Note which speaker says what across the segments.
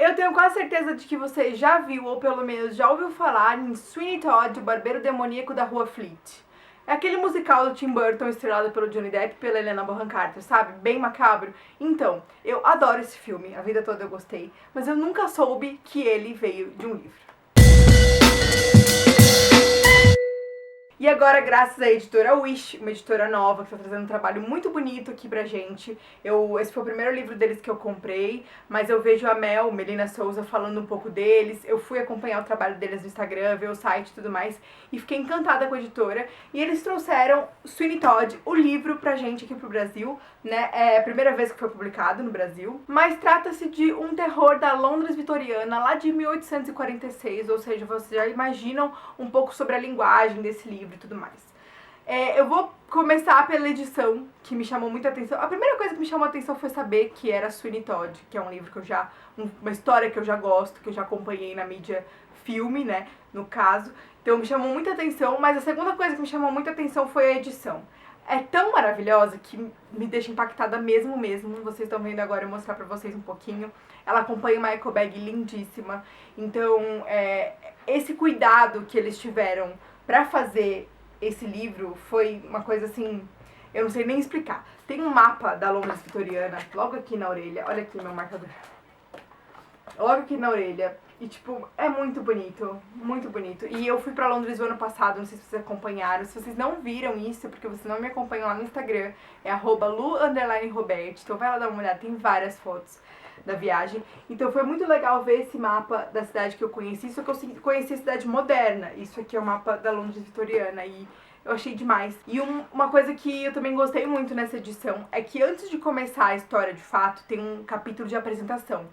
Speaker 1: Eu tenho quase certeza de que você já viu, ou pelo menos já ouviu falar, em Sweeney Todd, o Barbeiro Demoníaco da Rua Fleet. É aquele musical do Tim Burton estrelado pelo Johnny Depp e pela Helena Bonham Carter, sabe? Bem macabro. Então, eu adoro esse filme, a vida toda eu gostei, mas eu nunca soube que ele veio de um livro. E agora, graças à editora Wish, uma editora nova que está trazendo um trabalho muito bonito aqui pra gente. Esse foi o primeiro livro deles que eu comprei, mas eu vejo a Melina Souza, falando um pouco deles. Eu fui acompanhar o trabalho deles no Instagram, ver o site e tudo mais, e fiquei encantada com a editora. E eles trouxeram Sweeney Todd, o livro, pra gente aqui pro Brasil, né? É a primeira vez que foi publicado no Brasil. Mas trata-se de um terror da Londres vitoriana, lá de 1846, ou seja, vocês já imaginam um pouco sobre a linguagem desse livro e tudo mais. Eu vou começar pela edição, que me chamou muita atenção. A primeira coisa que me chamou a atenção foi saber que era Sweeney Todd, que é um livro que eu já... uma história que eu já gosto, que eu já acompanhei na mídia filme, né, no caso. Então me chamou muita atenção, mas a segunda coisa que me chamou muita atenção foi a edição. É tão maravilhosa que me deixa impactada mesmo. Vocês estão vendo agora, eu vou mostrar pra vocês um pouquinho. Ela acompanha uma eco bag lindíssima. Então, esse cuidado que eles tiveram pra fazer esse livro foi uma coisa assim, eu não sei nem explicar. Tem um mapa da Londres vitoriana logo aqui na orelha. Olha aqui meu marcador. Logo aqui na orelha. E, tipo, é muito bonito, muito bonito. E eu fui pra Londres o ano passado, não sei se vocês acompanharam. Se vocês não viram isso, porque vocês não me acompanham lá no Instagram, é @lu_robert. Então vai lá dar uma olhada, tem várias fotos da viagem. Então foi muito legal ver esse mapa da cidade que eu conheci, só que eu conheci a cidade moderna. Isso aqui é o mapa da Londres vitoriana e eu achei demais. E uma coisa que eu também gostei muito nessa edição é que antes de começar a história de fato, tem um capítulo de apresentação.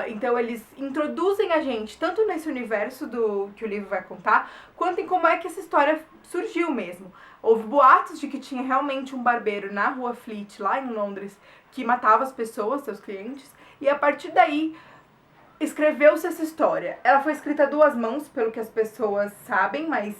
Speaker 1: Então eles introduzem a gente tanto nesse universo que o livro vai contar, quanto em como é que essa história surgiu mesmo. Houve boatos de que tinha realmente um barbeiro na Rua Fleet, lá em Londres, que matava as pessoas, seus clientes, e a partir daí escreveu-se essa história. Ela foi escrita a duas mãos, pelo que as pessoas sabem, mas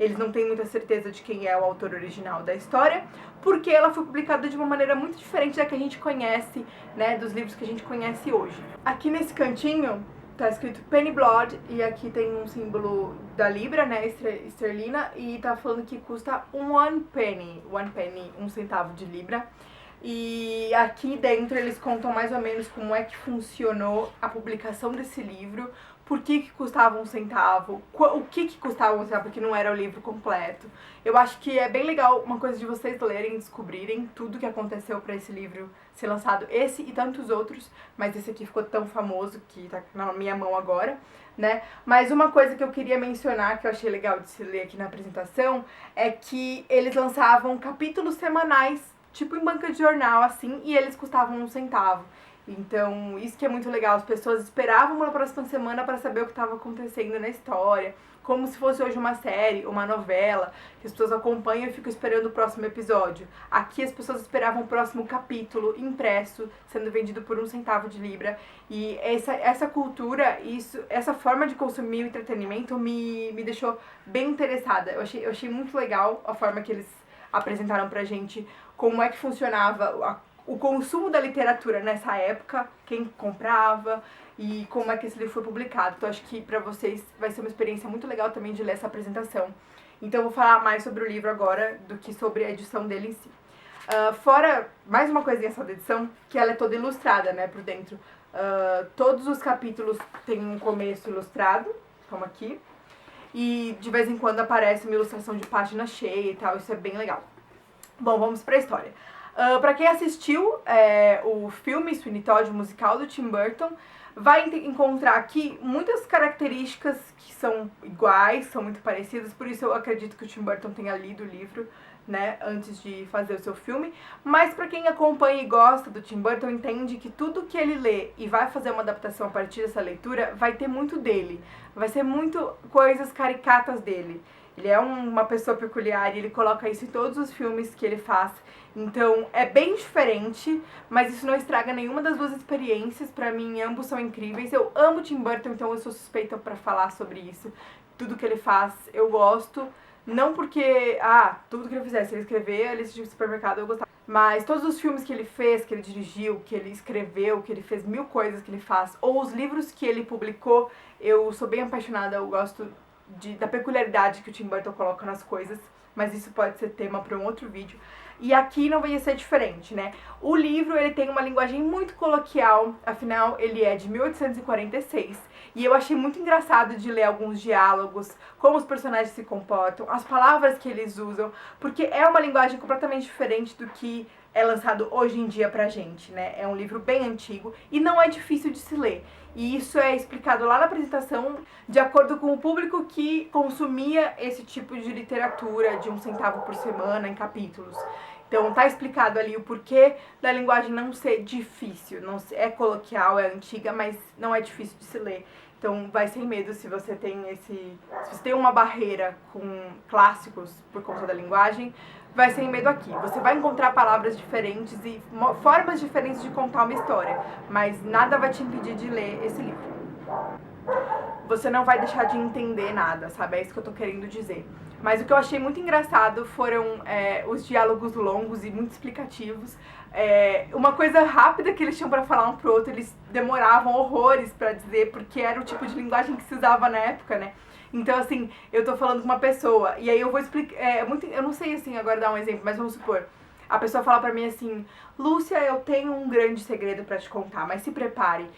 Speaker 1: eles não têm muita certeza de quem é o autor original da história, porque ela foi publicada de uma maneira muito diferente da que a gente conhece, né, dos livros que a gente conhece hoje. Aqui nesse cantinho tá escrito Penny Blood, e aqui tem um símbolo da libra, né, esterlina, e tá falando que custa one penny, um centavo de libra. E aqui dentro eles contam mais ou menos como é que funcionou a publicação desse livro, por que custava um centavo, o que custava um centavo, porque não era o livro completo. Eu acho que é bem legal, uma coisa de vocês lerem, descobrirem tudo que aconteceu para esse livro ser lançado, esse e tantos outros, mas esse aqui ficou tão famoso que tá na minha mão agora, né? Mas uma coisa que eu queria mencionar, que eu achei legal de se ler aqui na apresentação, é que eles lançavam capítulos semanais, tipo em banca de jornal, assim, e eles custavam um centavo. Então, isso que é muito legal, as pessoas esperavam na próxima semana para saber o que estava acontecendo na história, como se fosse hoje uma série, uma novela, que as pessoas acompanham e ficam esperando o próximo episódio. Aqui as pessoas esperavam o próximo capítulo impresso, sendo vendido por um centavo de libra. E essa cultura, essa forma de consumir o entretenimento me deixou bem interessada. Eu achei muito legal a forma que eles apresentaram pra gente como é que funcionava o consumo da literatura nessa época, quem comprava e como é que esse livro foi publicado. Então acho que pra vocês vai ser uma experiência muito legal também de ler essa apresentação. Então eu vou falar mais sobre o livro agora do que sobre a edição dele em si. Fora, mais uma coisinha só da edição, que ela é toda ilustrada, né, por dentro. Todos os capítulos têm um começo ilustrado, como aqui. E de vez em quando aparece uma ilustração de página cheia e tal, isso é bem legal. Bom, vamos pra história. Pra quem assistiu o filme Sweeney Todd, o musical do Tim Burton, vai encontrar aqui muitas características que são iguais, são muito parecidas, por isso eu acredito que o Tim Burton tenha lido o livro, né, antes de fazer o seu filme. Mas pra quem acompanha e gosta do Tim Burton, entende que tudo que ele lê e vai fazer uma adaptação a partir dessa leitura vai ter muito dele, vai ser muito coisas caricatas dele. Ele é uma pessoa peculiar e ele coloca isso em todos os filmes que ele faz. Então é bem diferente, mas isso não estraga nenhuma das duas experiências. Pra mim, ambos são incríveis. Eu amo Tim Burton, então eu sou suspeita pra falar sobre isso. Tudo que ele faz, eu gosto. Não porque, tudo que ele fizesse, ele escrever a lista de supermercado, eu gostava. Mas todos os filmes que ele fez, que ele dirigiu, que ele escreveu, que ele fez mil coisas que ele faz, ou os livros que ele publicou, eu sou bem apaixonada, eu gosto da peculiaridade que o Tim Burton coloca nas coisas, mas isso pode ser tema para um outro vídeo. E aqui não vai ser diferente, né? O livro, ele tem uma linguagem muito coloquial, afinal, ele é de 1846, e eu achei muito engraçado de ler alguns diálogos, como os personagens se comportam, as palavras que eles usam, porque é uma linguagem completamente diferente do que é lançado hoje em dia pra gente, né? É um livro bem antigo e não é difícil de se ler. E isso é explicado lá na apresentação, de acordo com o público que consumia esse tipo de literatura, de 1 centavo por semana, em capítulos. Então tá explicado ali o porquê da linguagem não ser difícil, não é coloquial, é antiga, mas não é difícil de se ler. Então vai sem medo se você tem se você tem uma barreira com clássicos por conta da linguagem, vai sem medo aqui. Você vai encontrar palavras diferentes e formas diferentes de contar uma história, mas nada vai te impedir de ler esse livro. Você não vai deixar de entender nada, sabe? É isso que eu tô querendo dizer. Mas o que eu achei muito engraçado foram os diálogos longos e muito explicativos. Uma coisa rápida que eles tinham pra falar um pro outro, eles demoravam horrores pra dizer, porque era o tipo de linguagem que se usava na época, né? Então, assim, eu tô falando com uma pessoa, e aí eu vou explicar, eu não sei, assim, agora dar um exemplo, mas vamos supor, a pessoa fala pra mim assim, Lúcia, eu tenho um grande segredo pra te contar, mas se prepare,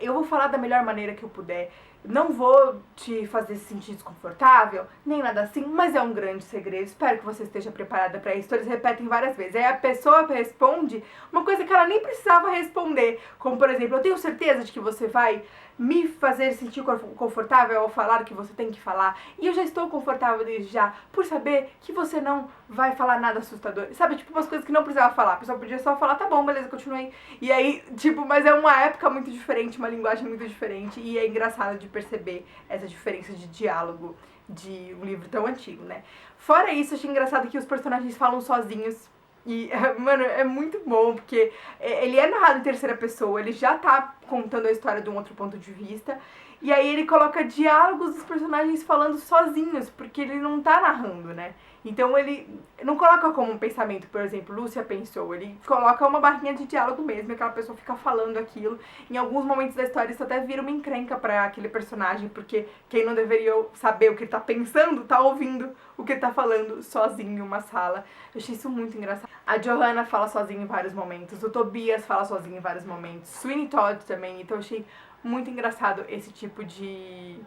Speaker 1: eu vou falar da melhor maneira que eu puder, não vou te fazer se sentir desconfortável, nem nada assim, mas é um grande segredo, espero que você esteja preparada pra isso. Então, eles repetem várias vezes, aí a pessoa responde uma coisa que ela nem precisava responder, como por exemplo, eu tenho certeza de que você vai me fazer sentir confortável ao falar o que você tem que falar, e eu já estou confortável desde já, por saber que você não vai falar nada assustador, sabe, tipo umas coisas que não precisava falar, a pessoa podia só falar, tá bom, beleza, continuei, e aí, tipo, mas é uma época muito diferente, uma linguagem muito diferente, e é engraçado de perceber essa diferença de diálogo de um livro tão antigo, né. Fora isso, achei engraçado que os personagens falam sozinhos. E, mano, é muito bom, porque ele é narrado em terceira pessoa, ele já tá contando a história de um outro ponto de vista, e aí ele coloca diálogos dos personagens falando sozinhos, porque ele não tá narrando, né? Então ele não coloca como um pensamento, por exemplo, Lúcia pensou, ele coloca uma barrinha de diálogo mesmo, e aquela pessoa fica falando aquilo. Em alguns momentos da história isso até vira uma encrenca pra aquele personagem, porque quem não deveria saber o que ele tá pensando, tá ouvindo o que ele tá falando sozinho em uma sala. Eu achei isso muito engraçado. A Johanna fala sozinha em vários momentos, o Tobias fala sozinho em vários momentos, Sweeney Todd também, então eu achei muito engraçado esse tipo de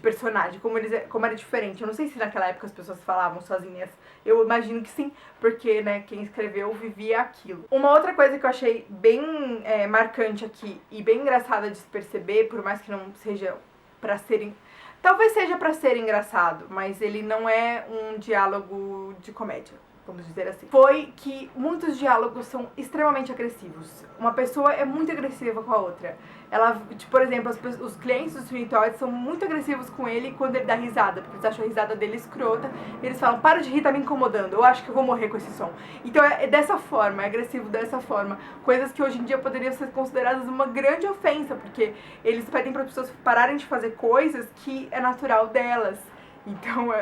Speaker 1: personagem, como era diferente. Eu não sei se naquela época as pessoas falavam sozinhas, eu imagino que sim, porque, né, quem escreveu vivia aquilo. Uma outra coisa que eu achei bem marcante aqui e bem engraçada de se perceber, por mais que não seja pra ser... Talvez seja pra ser engraçado, mas ele não é um diálogo de comédia, vamos dizer assim, foi que muitos diálogos são extremamente agressivos. Uma pessoa é muito agressiva com a outra. Ela, tipo, por exemplo, os clientes do Sweeney Todd são muito agressivos com ele quando ele dá risada, porque eles acham a risada dele escrota. E eles falam, para de rir, tá me incomodando, eu acho que eu vou morrer com esse som. Então é dessa forma, é agressivo dessa forma. Coisas que hoje em dia poderiam ser consideradas uma grande ofensa, porque eles pedem para as pessoas pararem de fazer coisas que é natural delas. Então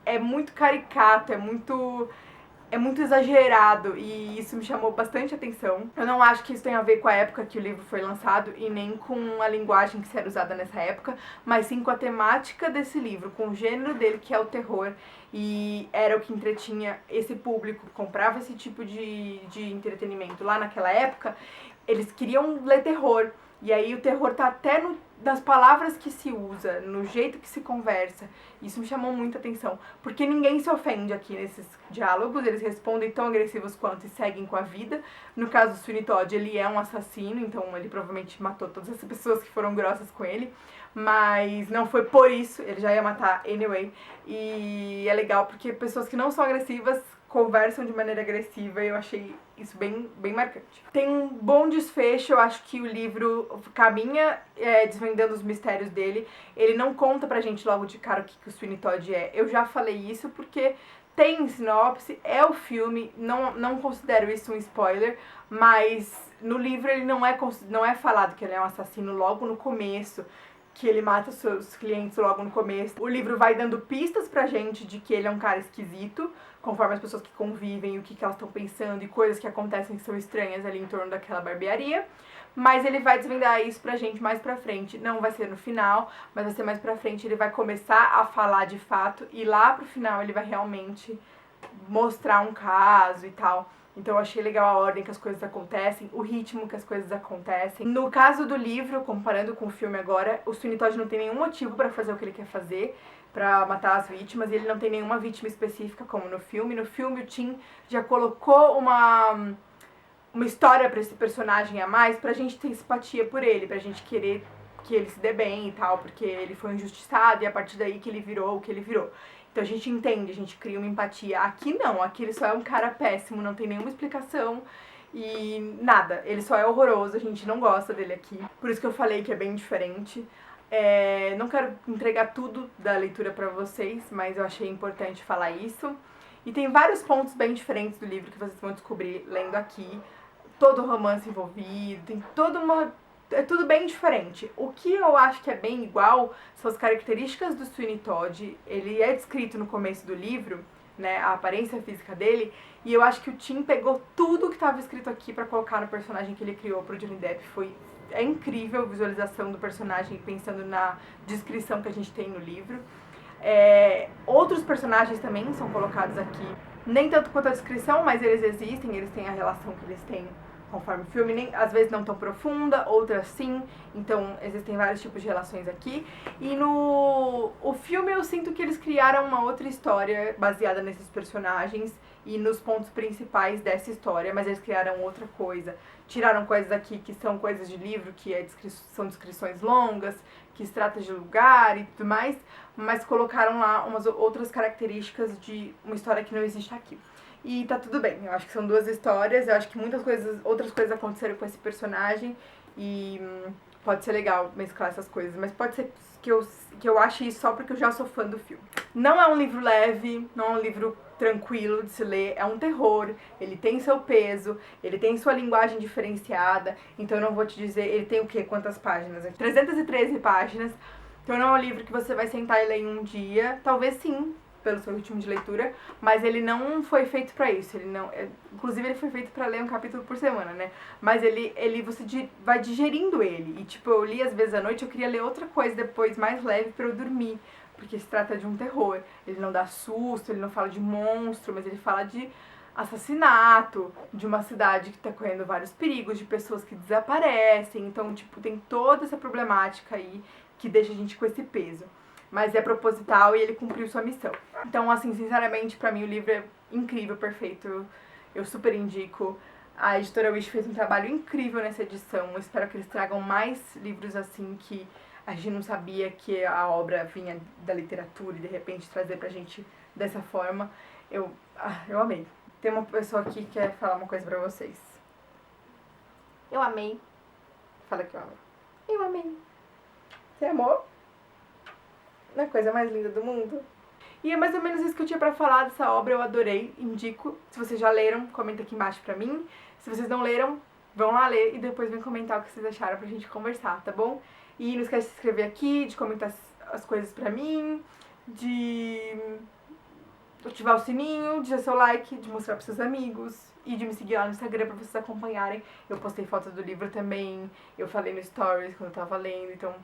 Speaker 1: é muito caricato, é muito exagerado, e isso me chamou bastante atenção. Eu não acho que isso tenha a ver com a época que o livro foi lançado e nem com a linguagem que era usada nessa época, mas sim com a temática desse livro, com o gênero dele, que é o terror, e era o que entretinha esse público, comprava esse tipo de entretenimento lá naquela época. Eles queriam ler terror, e aí o terror tá até nas palavras que se usa, no jeito que se conversa. Isso me chamou muita atenção, porque ninguém se ofende aqui nesses diálogos, eles respondem tão agressivos quanto e seguem com a vida. No caso do Sweeney Todd, ele é um assassino, então ele provavelmente matou todas essas pessoas que foram grossas com ele, mas não foi por isso, ele já ia matar anyway. E é legal porque pessoas que não são agressivas conversam de maneira agressiva, e eu achei isso bem marcante. Tem um bom desfecho, eu acho que o livro caminha desvendando os mistérios dele. Ele não conta pra gente logo de cara o que o Sweeney Todd é. Eu já falei isso porque tem sinopse, é o filme, não considero isso um spoiler, mas no livro ele não é falado que ele é um assassino logo no começo. que ele mata os seus clientes logo no começo. O livro vai dando pistas pra gente de que ele é um cara esquisito, conforme as pessoas que convivem, o que elas estão pensando e coisas que acontecem que são estranhas ali em torno daquela barbearia. Mas ele vai desvendar isso pra gente mais pra frente. Não vai ser no final, mas vai ser mais pra frente. Ele vai começar a falar de fato e lá pro final ele vai realmente mostrar um caso e tal. Então eu achei legal a ordem que as coisas acontecem, o ritmo que as coisas acontecem. No caso do livro, comparando com o filme agora, o Sweeney Todd não tem nenhum motivo pra fazer o que ele quer fazer, pra matar as vítimas, e ele não tem nenhuma vítima específica como no filme. No filme o Tim já colocou uma história pra esse personagem a mais pra gente ter simpatia por ele, pra gente querer que ele se dê bem e tal, porque ele foi injustiçado e a partir daí que ele virou o que ele virou. Então a gente entende, a gente cria uma empatia. Aqui não, aqui ele só é um cara péssimo, não tem nenhuma explicação e nada. Ele só é horroroso, a gente não gosta dele aqui. Por isso que eu falei que é bem diferente. Não quero entregar tudo da leitura pra vocês, mas eu achei importante falar isso. E tem vários pontos bem diferentes do livro que vocês vão descobrir lendo aqui. Todo o romance envolvido, tem toda uma... É tudo bem diferente. O que eu acho que é bem igual são as características do Sweeney Todd. Ele é descrito no começo do livro, né, a aparência física dele, e eu acho que o Tim pegou tudo que estava escrito aqui pra colocar no personagem que ele criou pro Johnny Depp. É incrível a visualização do personagem pensando na descrição que a gente tem no livro. Outros personagens também são colocados aqui, nem tanto quanto a descrição, mas eles existem, eles têm a relação que eles têm conforme o filme, às vezes não tão profunda, outras sim, então existem vários tipos de relações aqui. E no filme eu sinto que eles criaram uma outra história baseada nesses personagens e nos pontos principais dessa história, mas eles criaram outra coisa. Tiraram coisas aqui que são coisas de livro, que são descrições longas, que se trata de lugar e tudo mais, mas colocaram lá umas outras características de uma história que não existe aqui. E tá tudo bem, eu acho que são duas histórias, eu acho que outras coisas aconteceram com esse personagem e pode ser legal mesclar essas coisas, mas pode ser que eu ache isso só porque eu já sou fã do filme. Não é um livro leve, não é um livro tranquilo de se ler, é um terror, ele tem seu peso, ele tem sua linguagem diferenciada, então eu não vou te dizer, ele tem o quê? Quantas páginas? 313 páginas, então não é um livro que você vai sentar e ler em um dia, talvez sim, pelo seu ritmo de leitura, mas ele não foi feito pra isso, inclusive ele foi feito pra ler um capítulo por semana, né, mas você vai digerindo ele, e tipo, eu li às vezes à noite, eu queria ler outra coisa depois, mais leve, pra eu dormir, porque se trata de um terror, ele não dá susto, ele não fala de monstro, mas ele fala de assassinato, de uma cidade que tá correndo vários perigos, de pessoas que desaparecem, então, tipo, tem toda essa problemática aí que deixa a gente com esse peso. Mas é proposital e ele cumpriu sua missão. Então, assim, sinceramente, pra mim o livro é incrível, perfeito. Eu super indico. A editora Wish fez um trabalho incrível nessa edição. Eu espero que eles tragam mais livros assim que a gente não sabia que a obra vinha da literatura e de repente trazer pra gente dessa forma. Eu amei. Tem uma pessoa aqui que quer falar uma coisa pra vocês. Eu amei. Fala que eu amei. Eu amei. Você amou? Não é a coisa mais linda do mundo? E é mais ou menos isso que eu tinha pra falar dessa obra, eu adorei, indico. Se vocês já leram, comenta aqui embaixo pra mim. Se vocês não leram, vão lá ler e depois vem comentar o que vocês acharam pra gente conversar, tá bom? E não esquece de se inscrever aqui, de comentar as coisas pra mim, de ativar o sininho, de dar seu like, de mostrar pros seus amigos e de me seguir lá no Instagram pra vocês acompanharem. Eu postei fotos do livro também, eu falei no Stories quando eu tava lendo, então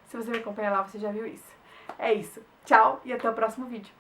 Speaker 1: se você me acompanha lá, você já viu isso. É isso. Tchau e até o próximo vídeo.